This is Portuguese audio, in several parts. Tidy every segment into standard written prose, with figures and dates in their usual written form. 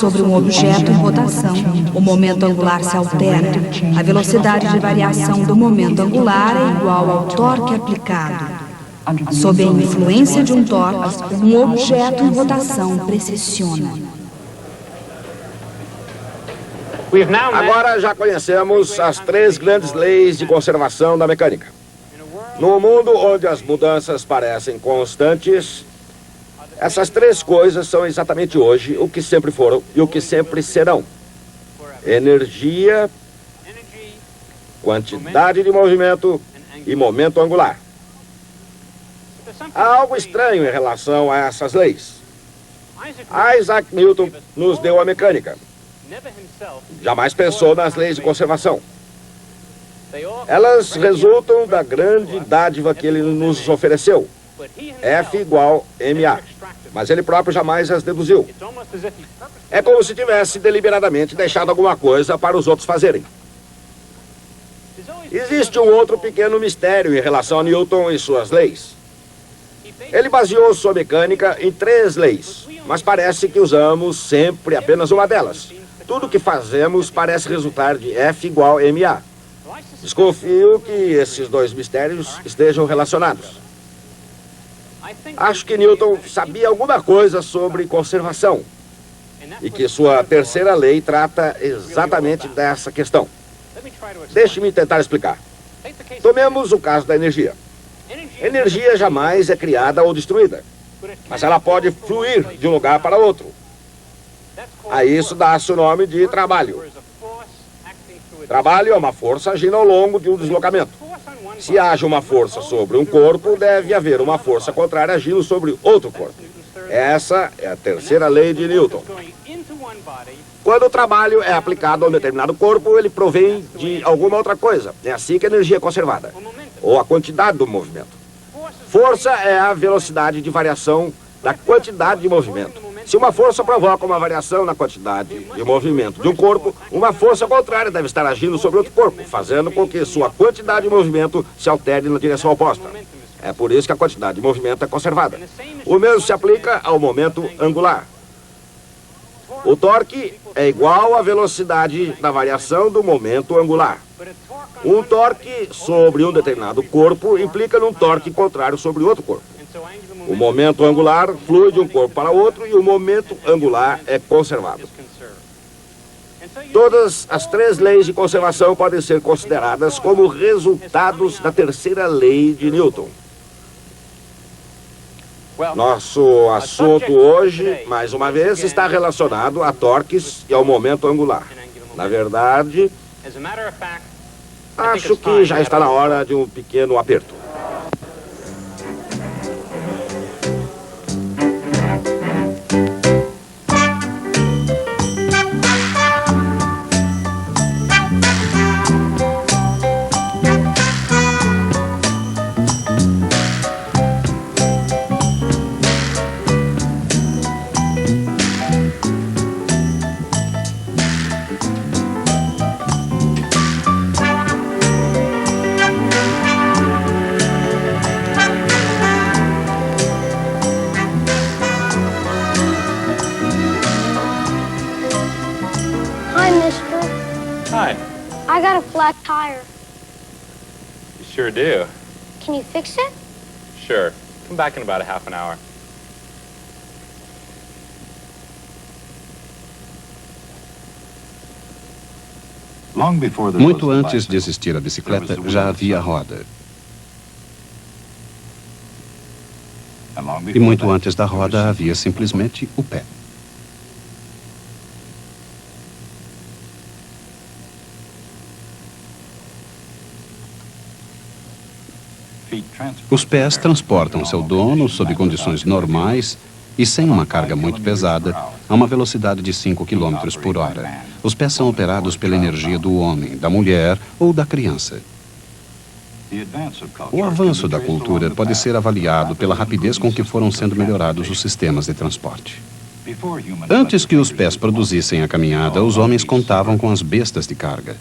sobre um objeto em rotação, o momento angular se altera. A velocidade de variação do momento angular é igual ao torque aplicado. Sob a influência de um torque, um objeto em rotação precessiona. Agora já conhecemos as 3 grandes leis de conservação da mecânica. No mundo onde as mudanças parecem constantes, essas 3 coisas são exatamente hoje o que sempre foram e o que sempre serão: energia, quantidade de movimento e momento angular. Há algo estranho em relação a essas leis. Isaac Newton nos deu a mecânica. Jamais pensou nas leis de conservação. Elas resultam da grande dádiva que ele nos ofereceu, F igual ma. Mas ele próprio jamais as deduziu. É como se tivesse deliberadamente deixado alguma coisa para os outros fazerem. Existe um outro pequeno mistério em relação a Newton e suas leis. Ele baseou sua mecânica em 3 leis, mas parece que usamos sempre apenas uma delas. Tudo que fazemos parece resultar de F igual ma. Desconfio que esses 2 mistérios estejam relacionados. Acho que Newton sabia alguma coisa sobre conservação e que sua 3ª lei trata exatamente dessa questão. Deixe-me tentar explicar. Tomemos o caso da energia. Energia jamais é criada ou destruída, mas ela pode fluir de um lugar para outro. A isso dá-se o nome de trabalho. Trabalho é uma força agindo ao longo de um deslocamento. Se haja uma força sobre um corpo, deve haver uma força contrária agindo sobre outro corpo. Essa é a 3ª lei de Newton. Quando o trabalho é aplicado a um determinado corpo, ele provém de alguma outra coisa. É assim que a energia é conservada, ou a quantidade do movimento. Força é a velocidade de variação da quantidade de movimento. Se uma força provoca uma variação na quantidade de movimento de um corpo, uma força contrária deve estar agindo sobre outro corpo, fazendo com que sua quantidade de movimento se altere na direção oposta. É por isso que a quantidade de movimento é conservada. O mesmo se aplica ao momento angular. O torque é igual à velocidade da variação do momento angular. Um torque sobre um determinado corpo implica num torque contrário sobre outro corpo. O momento angular flui de um corpo para outro e o momento angular é conservado. Todas as 3 leis de conservação podem ser consideradas como resultados da 3ª lei de Newton. Nosso assunto hoje, mais uma vez, está relacionado a torques e ao momento angular. Na verdade, acho que já está na hora de um pequeno aperto. I got a flat tire. You sure do. Can you fix it? Sure. Come back in about a half an hour. Muito antes de existir a bicicleta, já havia a roda. E muito antes da roda havia simplesmente o pé. Os pés transportam seu dono sob condições normais e sem uma carga muito pesada, a uma velocidade de 5 km por hora. Os pés são operados pela energia do homem, da mulher ou da criança. O avanço da cultura pode ser avaliado pela rapidez com que foram sendo melhorados os sistemas de transporte. Antes que os pés produzissem a caminhada, os homens contavam com as bestas de carga.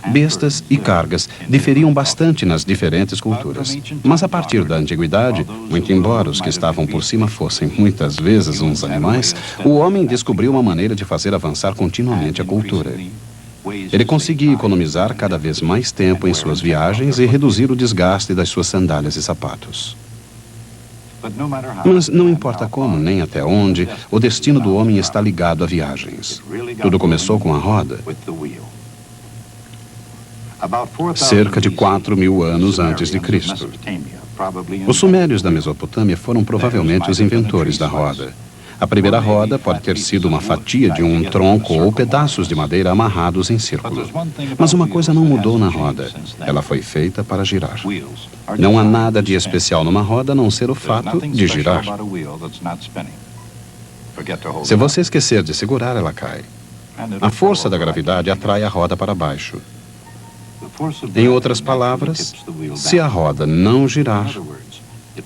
Bestas e cargas diferiam bastante nas diferentes culturas. Mas a partir da antiguidade, muito embora os que estavam por cima fossem muitas vezes uns animais, o homem descobriu uma maneira de fazer avançar continuamente a cultura. Ele conseguia economizar cada vez mais tempo em suas viagens e reduzir o desgaste das suas sandálias e sapatos. Mas não importa como, nem até onde, o destino do homem está ligado a viagens. Tudo começou com a roda. Cerca de 4.000 anos antes de Cristo. Os sumérios da Mesopotâmia foram provavelmente os inventores da roda. A primeira roda pode ter sido uma fatia de um tronco ou pedaços de madeira amarrados em círculo. Mas uma coisa não mudou na roda. Ela foi feita para girar. Não há nada de especial numa roda a não ser o fato de girar. Se você esquecer de segurar, ela cai. A força da gravidade atrai a roda para baixo. Em outras palavras, se a roda não girar,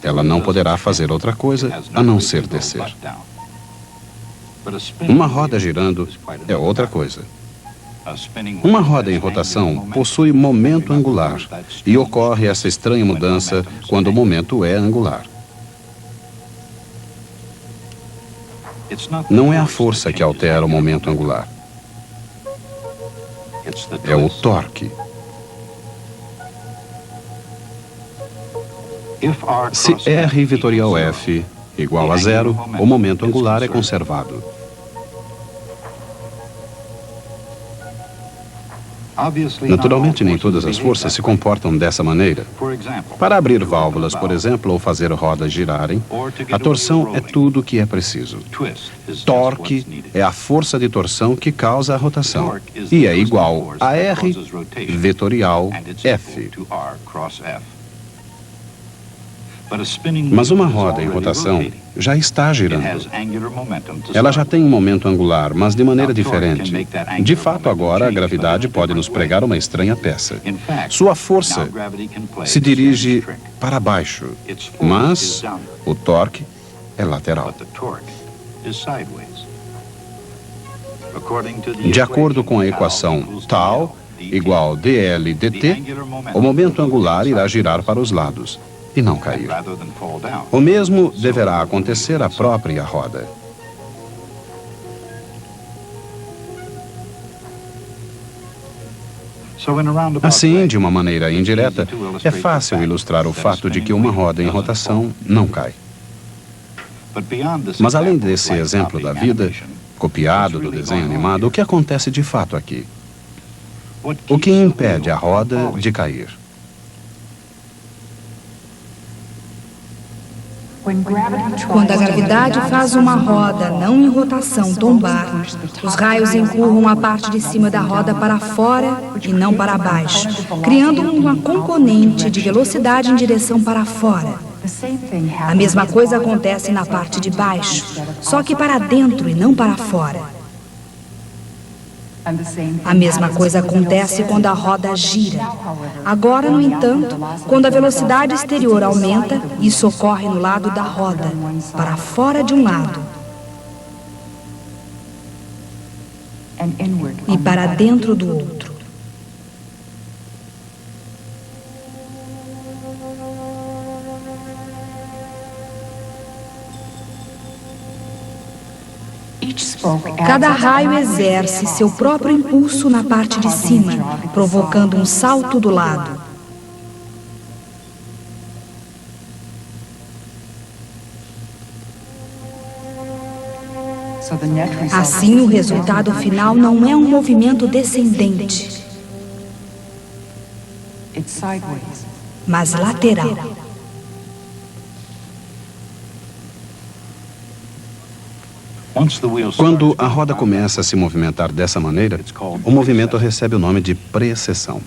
ela não poderá fazer outra coisa a não ser descer. Uma roda girando é outra coisa. Uma roda em rotação possui momento angular e ocorre essa estranha mudança quando o momento é angular. Não é a força que altera o momento angular. É o torque. Se R vetorial F igual a zero, o momento angular é conservado. Naturalmente, nem todas as forças se comportam dessa maneira. Para abrir válvulas, por exemplo, ou fazer rodas girarem, a torção é tudo o que é preciso. Torque é a força de torção que causa a rotação, e é igual a R vetorial F. Mas uma roda em rotação já está girando. Ela já tem um momento angular, mas de maneira diferente. De fato, agora, a gravidade pode nos pregar uma estranha peça. Sua força se dirige para baixo, mas o torque é lateral. De acordo com a equação tau igual dL dt, o momento angular irá girar para os lados e não cair. O mesmo deverá acontecer à própria roda. Assim, de uma maneira indireta, é fácil ilustrar o fato de que uma roda em rotação não cai. Mas além desse exemplo da vida, copiado do desenho animado, o que acontece de fato aqui? O que impede a roda de cair? Quando a gravidade faz uma roda não em rotação tombar, os raios empurram a parte de cima da roda para fora e não para baixo, criando uma componente de velocidade em direção para fora. A mesma coisa acontece na parte de baixo, só que para dentro e não para fora. A mesma coisa acontece quando a roda gira. Agora, no entanto, quando a velocidade exterior aumenta, isso ocorre no lado da roda, para fora de um lado e para dentro do outro. Cada raio exerce seu próprio impulso na parte de cima, provocando um salto do lado. Assim, o resultado final não é um movimento descendente, mas lateral. Quando a roda começa a se movimentar dessa maneira, o movimento recebe o nome de precessão.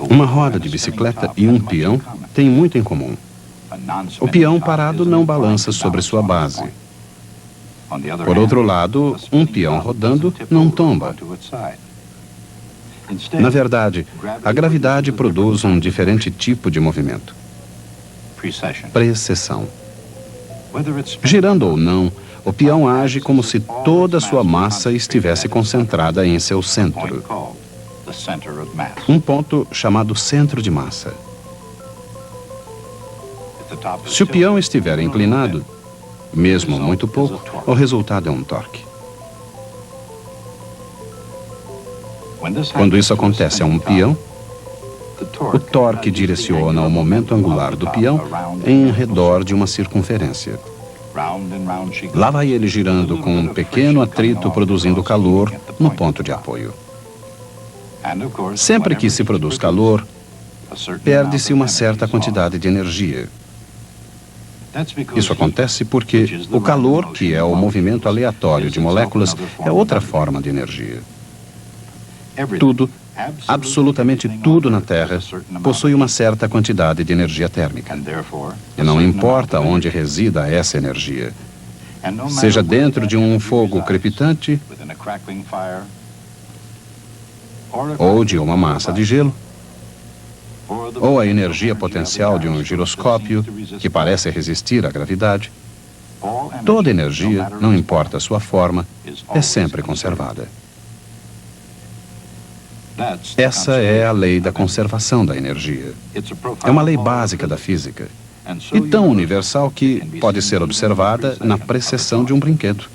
Uma roda de bicicleta e um peão têm muito em comum. O peão parado não balança sobre sua base. Por outro lado, um peão rodando não tomba. Na verdade, a gravidade produz um diferente tipo de movimento. Precessão. Girando ou não, o peão age como se toda sua massa estivesse concentrada em seu centro. Um ponto chamado centro de massa. Se o peão estiver inclinado, mesmo muito pouco, o resultado é um torque. Quando isso acontece a um peão, o torque direciona o momento angular do peão em redor de uma circunferência. Lá vai ele girando com um pequeno atrito produzindo calor no ponto de apoio. Sempre que se produz calor, perde-se uma certa quantidade de energia. Isso acontece porque o calor, que é o movimento aleatório de moléculas, é outra forma de energia. Tudo, absolutamente tudo na Terra, possui uma certa quantidade de energia térmica. E não importa onde resida essa energia, seja dentro de um fogo crepitante ou de uma massa de gelo, ou a energia potencial de um giroscópio que parece resistir à gravidade, toda energia, não importa a sua forma, é sempre conservada. Essa é a lei da conservação da energia. É uma lei básica da física e tão universal que pode ser observada na precessão de um brinquedo.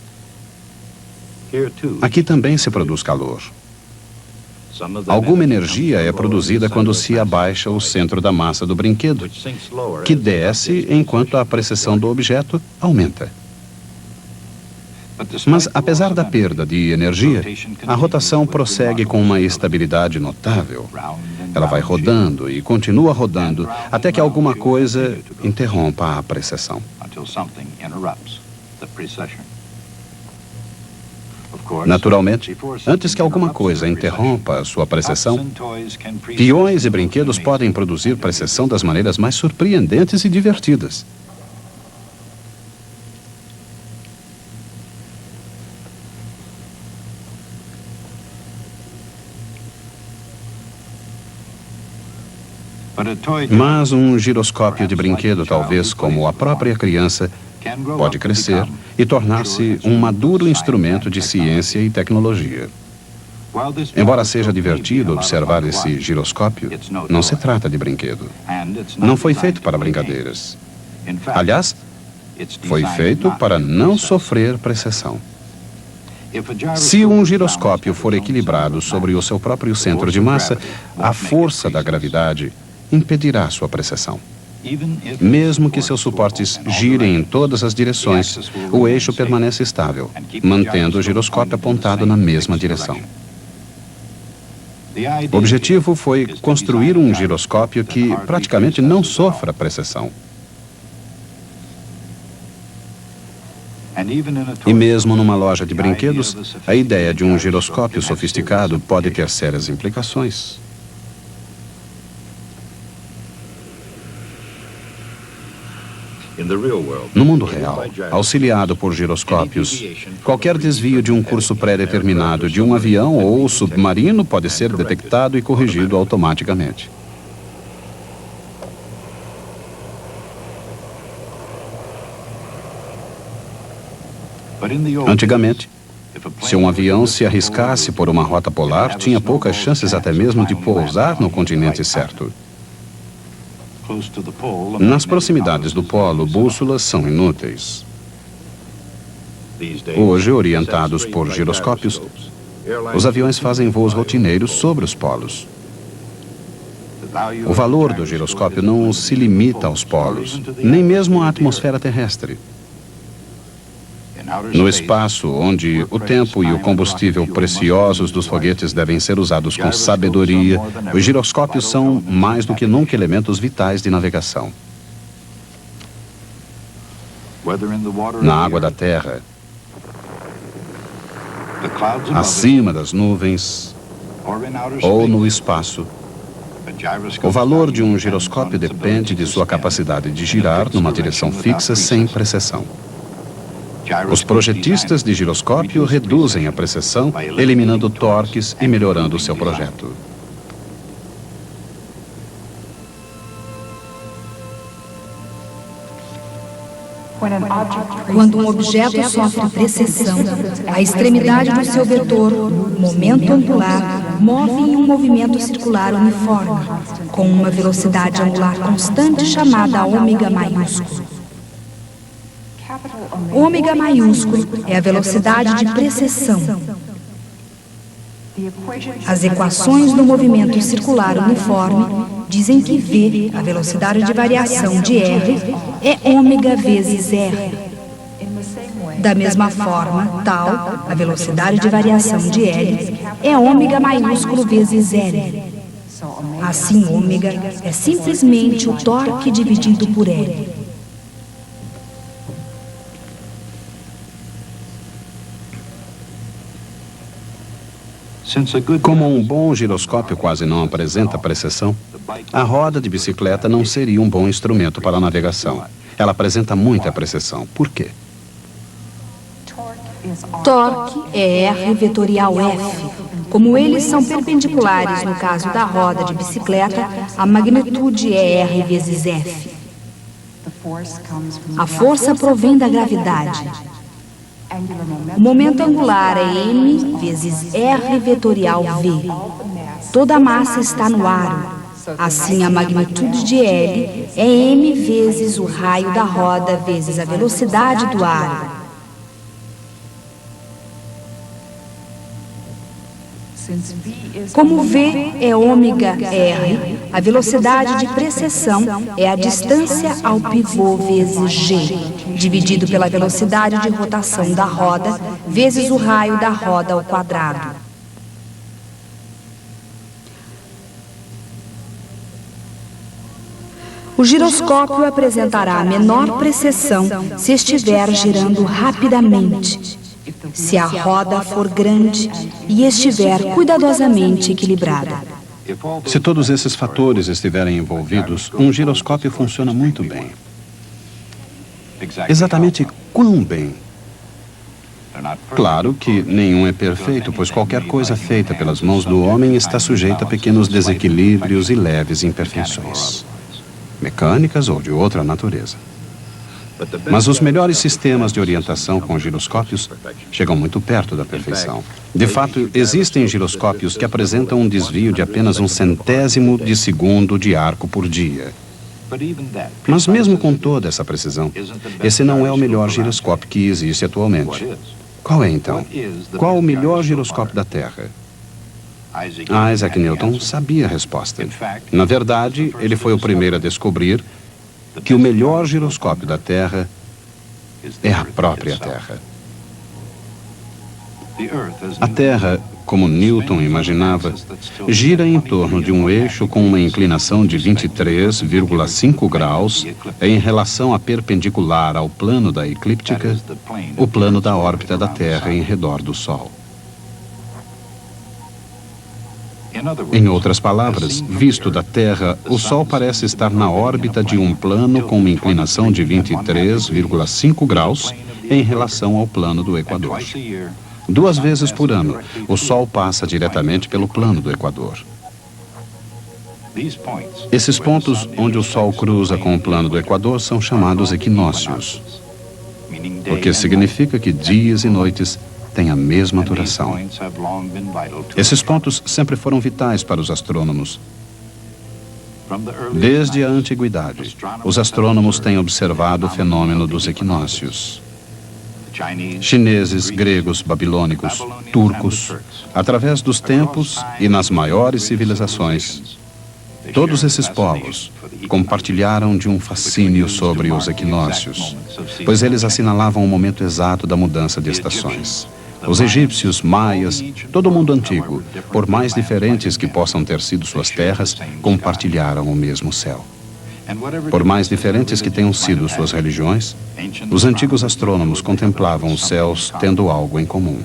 Aqui também se produz calor. Alguma energia é produzida quando se abaixa o centro da massa do brinquedo, que desce enquanto a precessão do objeto aumenta. Mas, apesar da perda de energia, a rotação prossegue com uma estabilidade notável. Ela vai rodando e continua rodando até que alguma coisa interrompa a precessão. Naturalmente, antes que alguma coisa interrompa a sua precessão, peões e brinquedos podem produzir precessão das maneiras mais surpreendentes e divertidas. Mas um giroscópio de brinquedo, talvez como a própria criança, pode crescer e tornar-se um maduro instrumento de ciência e tecnologia. Embora seja divertido observar esse giroscópio, não se trata de brinquedo. Não foi feito para brincadeiras. Aliás, foi feito para não sofrer precessão. Se um giroscópio for equilibrado sobre o seu próprio centro de massa, a força da gravidade impedirá sua precessão. Mesmo que seus suportes girem em todas as direções, o eixo permanece estável, mantendo o giroscópio apontado na mesma direção. O objetivo foi construir um giroscópio que praticamente não sofra precessão. E mesmo numa loja de brinquedos, a ideia de um giroscópio sofisticado pode ter sérias implicações. No mundo real, auxiliado por giroscópios, qualquer desvio de um curso pré-determinado de um avião ou submarino pode ser detectado e corrigido automaticamente. Antigamente, se um avião se arriscasse por uma rota polar, tinha poucas chances até mesmo de pousar no continente certo. Nas proximidades do polo, bússolas são inúteis. Hoje, orientados por giroscópios, os aviões fazem voos rotineiros sobre os polos. O valor do giroscópio não se limita aos polos, nem mesmo à atmosfera terrestre. No espaço, onde o tempo e o combustível preciosos dos foguetes devem ser usados com sabedoria, os giroscópios são, mais do que nunca, elementos vitais de navegação. Na água da terra, acima das nuvens ou no espaço, o valor de um giroscópio depende de sua capacidade de girar numa direção fixa sem precessão. Os projetistas de giroscópio reduzem a precessão, eliminando torques e melhorando o seu projeto. Quando um objeto sofre precessão, a extremidade do seu vetor, o momento angular, move em um movimento circular uniforme, com uma velocidade angular constante chamada ômega maiúsculo. Ômega maiúsculo é a velocidade de precessão. As equações do movimento circular uniforme dizem que V, a velocidade de variação de R, é ômega vezes R. Da mesma forma, tal, a velocidade de variação de L, é ômega maiúsculo vezes L. Assim, ômega é simplesmente o torque dividido por L. Como um bom giroscópio quase não apresenta precessão, a roda de bicicleta não seria um bom instrumento para a navegação. Ela apresenta muita precessão. Por quê? Torque é R vetorial F. Como eles são perpendiculares no caso da roda de bicicleta, a magnitude é R vezes F. A força provém da gravidade. O momento angular é M vezes R vetorial V. Toda a massa está no aro. Assim, a magnitude de L é M vezes o raio da roda vezes a velocidade do aro. Como V é ômega R, a velocidade de precessão é a distância ao pivô vezes G, dividido pela velocidade de rotação da roda vezes o raio da roda ao quadrado. O giroscópio apresentará a menor precessão se estiver girando rapidamente, se a roda for grande e estiver cuidadosamente equilibrada. Se todos esses fatores estiverem envolvidos, um giroscópio funciona muito bem. Exatamente quão bem? Claro que nenhum é perfeito, pois qualquer coisa feita pelas mãos do homem está sujeita a pequenos desequilíbrios e leves imperfeições, mecânicas ou de outra natureza. Mas os melhores sistemas de orientação com giroscópios chegam muito perto da perfeição. De fato, existem giroscópios que apresentam um desvio de apenas 1/100º de segundo de arco por dia. Mas mesmo com toda essa precisão, esse não é o melhor giroscópio que existe atualmente. Qual é então? Qual o melhor giroscópio da Terra? Isaac Newton sabia a resposta. Na verdade, ele foi o primeiro a descobrir que o melhor giroscópio da Terra é a própria Terra. A Terra, como Newton imaginava, gira em torno de um eixo com uma inclinação de 23,5 graus em relação à perpendicular ao plano da eclíptica, o plano da órbita da Terra em redor do Sol. Em outras palavras, visto da Terra, o Sol parece estar na órbita de um plano com uma inclinação de 23,5 graus em relação ao plano do Equador. 2 vezes por ano, o Sol passa diretamente pelo plano do Equador. Esses pontos onde o Sol cruza com o plano do Equador são chamados equinócios, porque significa que dias e noites têm a mesma duração. Esses pontos sempre foram vitais para os astrônomos. Desde a antiguidade, os astrônomos têm observado o fenômeno dos equinócios. Chineses, gregos, babilônicos, turcos, através dos tempos e nas maiores civilizações, todos esses povos compartilharam de um fascínio sobre os equinócios, pois eles assinalavam o momento exato da mudança de estações. Os egípcios, maias, todo o mundo antigo, por mais diferentes que possam ter sido suas terras, compartilharam o mesmo céu. Por mais diferentes que tenham sido suas religiões, os antigos astrônomos contemplavam os céus tendo algo em comum.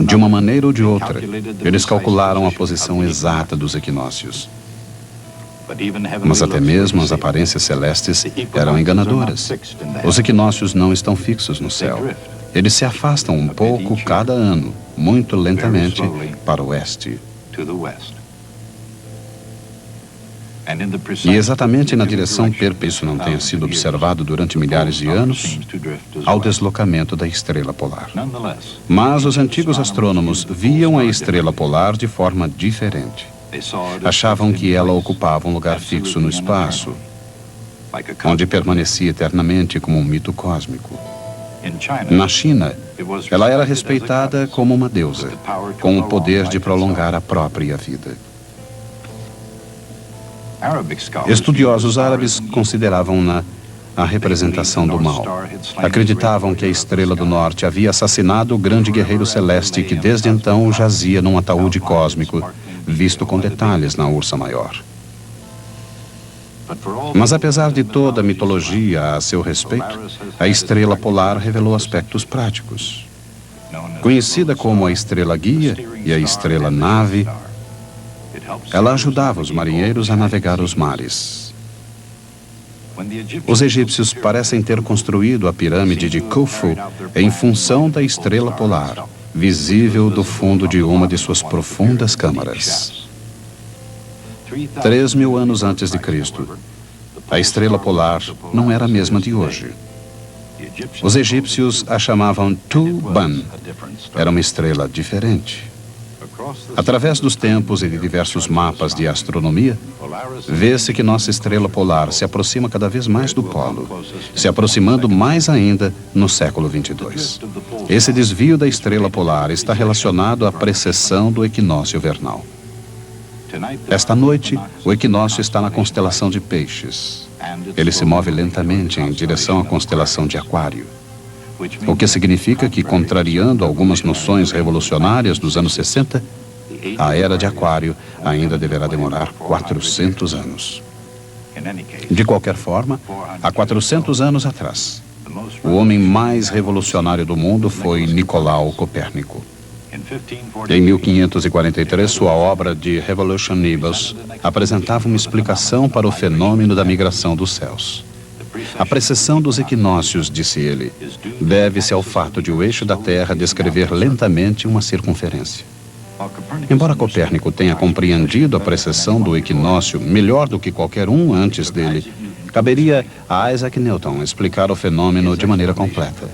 De uma maneira ou de outra, eles calcularam a posição exata dos equinócios. Mas até mesmo as aparências celestes eram enganadoras. Os equinócios não estão fixos no céu. Eles se afastam um pouco cada ano, muito lentamente, para o oeste. E exatamente na direção perpa isso não tenha sido observado durante milhares de anos, ao deslocamento da estrela polar. Mas os antigos astrônomos viam a estrela polar de forma diferente. Achavam que ela ocupava um lugar fixo no espaço, onde permanecia eternamente como um mito cósmico. Na China, ela era respeitada como uma deusa, com o poder de prolongar a própria vida. Estudiosos árabes consideravam-na a representação do mal. Acreditavam que a estrela do norte havia assassinado o grande guerreiro celeste que desde então jazia num ataúde cósmico, visto com detalhes na Ursa Maior. Mas apesar de toda a mitologia a seu respeito, a estrela polar revelou aspectos práticos. Conhecida como a estrela guia e a estrela nave, ela ajudava os marinheiros a navegar os mares. Os egípcios parecem ter construído a pirâmide de Khufu em função da estrela polar, visível do fundo de uma de suas profundas câmaras. 3.000 anos antes de Cristo, a estrela polar não era a mesma de hoje. Os egípcios a chamavam Tu-Ban. Era uma estrela diferente. Através dos tempos e de diversos mapas de astronomia, vê-se que nossa estrela polar se aproxima cada vez mais do polo, se aproximando mais ainda no século 22. Esse desvio da estrela polar está relacionado à precessão do equinócio vernal. Esta noite, o equinócio está na constelação de Peixes. Ele se move lentamente em direção à constelação de Aquário. O que significa que, contrariando algumas noções revolucionárias dos anos 60, a era de Aquário ainda deverá demorar 400 anos. De qualquer forma, há 400 anos atrás, o homem mais revolucionário do mundo foi Nicolau Copérnico. Em 1543, sua obra de Revolution Nibus apresentava uma explicação para o fenômeno da migração dos céus. A precessão dos equinócios, disse ele, deve-se ao fato de o eixo da Terra descrever lentamente uma circunferência. Embora Copérnico tenha compreendido a precessão do equinócio melhor do que qualquer um antes dele, caberia a Isaac Newton explicar o fenômeno de maneira completa.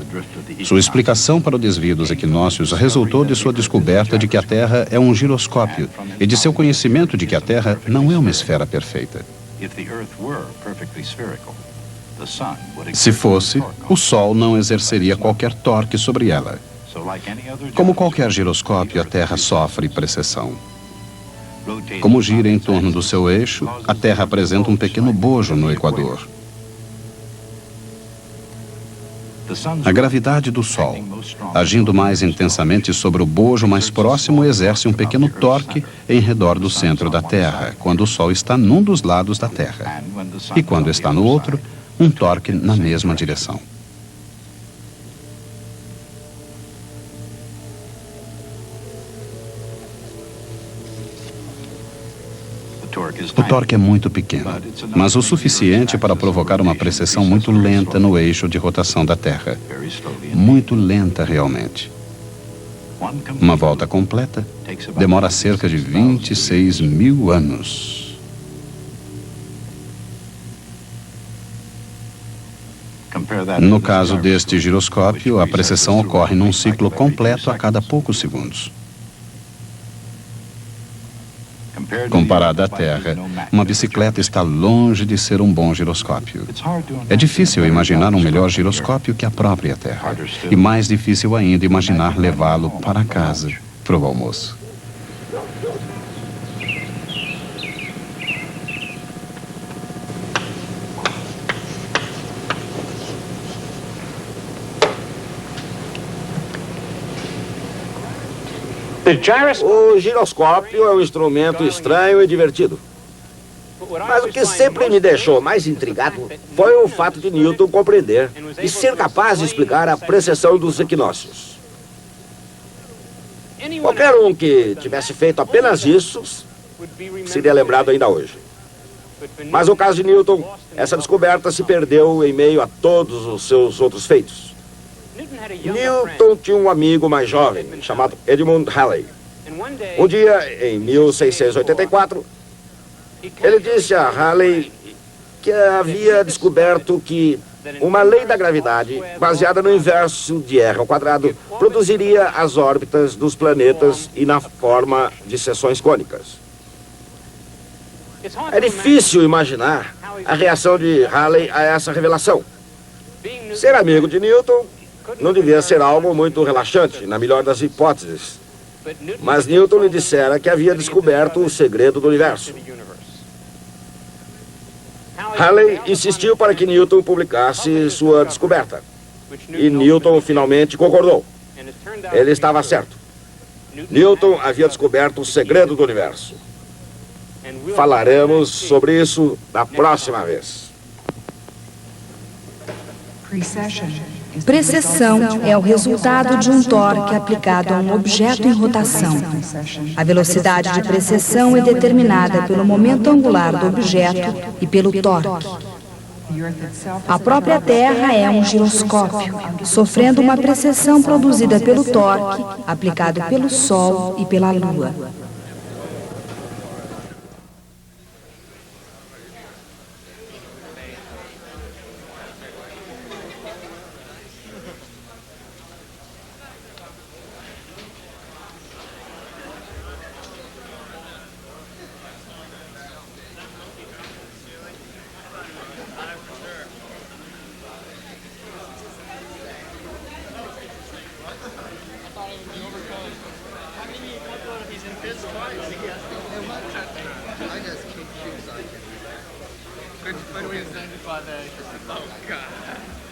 Sua explicação para o desvio dos equinócios resultou de sua descoberta de que a Terra é um giroscópio e de seu conhecimento de que a Terra não é uma esfera perfeita. Se fosse, o Sol não exerceria qualquer torque sobre ela. Como qualquer giroscópio, a Terra sofre precessão. Como gira em torno do seu eixo, a Terra apresenta um pequeno bojo no Equador. A gravidade do Sol, agindo mais intensamente sobre o bojo mais próximo, exerce um pequeno torque em redor do centro da Terra, quando o Sol está num dos lados da Terra. E quando está no outro, um torque na mesma direção. O torque é muito pequeno, mas o suficiente para provocar uma precessão muito lenta no eixo de rotação da Terra. Muito lenta, realmente. Uma volta completa demora cerca de 26.000 anos. No caso deste giroscópio, a precessão ocorre num ciclo completo a cada poucos segundos. Comparada à Terra, uma bicicleta está longe de ser um bom giroscópio. É difícil imaginar um melhor giroscópio que a própria Terra. E mais difícil ainda imaginar levá-lo para casa, para o almoço. O giroscópio é um instrumento estranho e divertido. Mas o que sempre me deixou mais intrigado foi o fato de Newton compreender e ser capaz de explicar a precessão dos equinócios. Qualquer um que tivesse feito apenas isso seria lembrado ainda hoje. Mas no caso de Newton, essa descoberta se perdeu em meio a todos os seus outros feitos. Newton tinha um amigo mais jovem, chamado Edmund Halley. Um dia, em 1684, ele disse a Halley que havia descoberto que uma lei da gravidade, baseada no inverso de r ao quadrado, produziria as órbitas dos planetas e na forma de seções cônicas. É difícil imaginar a reação de Halley a essa revelação. Ser amigo de Newton não devia ser algo muito relaxante, na melhor das hipóteses. Mas Newton lhe dissera que havia descoberto o segredo do universo. Halley insistiu para que Newton publicasse sua descoberta. E Newton finalmente concordou. Ele estava certo. Newton havia descoberto o segredo do universo. Falaremos sobre isso na próxima vez. Precessão é o resultado de um torque aplicado a um objeto em rotação. A velocidade de precessão é determinada pelo momento angular do objeto e pelo torque. A própria Terra é um giroscópio, sofrendo uma precessão produzida pelo torque aplicado pelo Sol e pela Lua. Good. Oh, God.